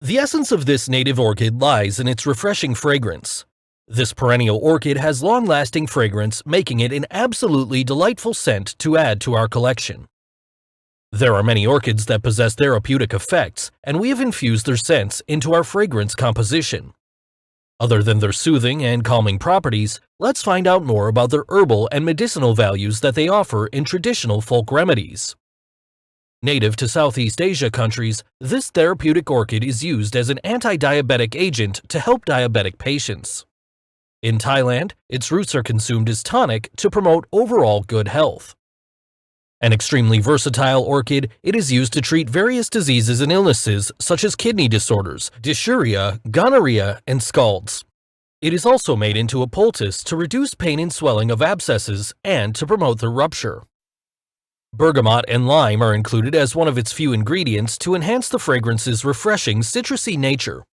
The essence of this native orchid lies in its refreshing fragrance. This perennial orchid has long-lasting fragrance, making it an absolutely delightful scent to add to our collection. There are many orchids that possess therapeutic effects, and we have infused their scents into our fragrance composition. Other than their soothing and calming properties, let's find out more about their herbal and medicinal values that they offer in traditional folk remedies. Native to Southeast Asia countries, this therapeutic orchid is used as an anti-diabetic agent to help diabetic patients. In Thailand, its roots are consumed as tonic to promote overall good health. An extremely versatile orchid, it is used to treat various diseases and illnesses such as kidney disorders, dysuria, gonorrhea, and scalds. It is also made into a poultice to reduce pain and swelling of abscesses and to promote their rupture. Bergamot and lime are included as one of its few ingredients to enhance the fragrance's refreshing citrusy nature.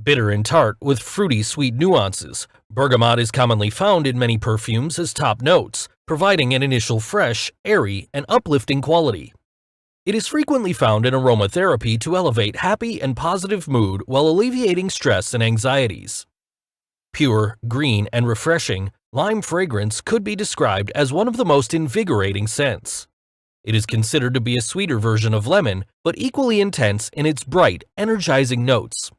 Bitter and tart with fruity sweet nuances, bergamot is commonly found in many perfumes as top notes, providing an initial fresh, airy, and uplifting quality. It is frequently found in aromatherapy to elevate happy and positive mood while alleviating stress and anxieties. Pure, green, and refreshing, lime fragrance could be described as one of the most invigorating scents. It is considered to be a sweeter version of lemon, but equally intense in its bright, energizing notes.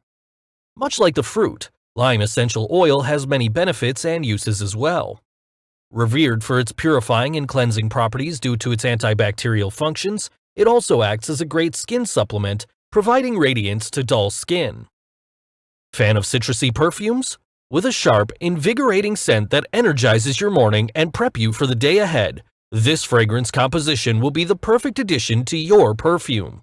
Much like the fruit, lime essential oil has many benefits and uses as well. Revered for its purifying and cleansing properties due to its antibacterial functions, it also acts as a great skin supplement, providing radiance to dull skin. Fan of citrusy perfumes? With a sharp, invigorating scent that energizes your morning and prep you for the day ahead, this fragrance composition will be the perfect addition to your perfume.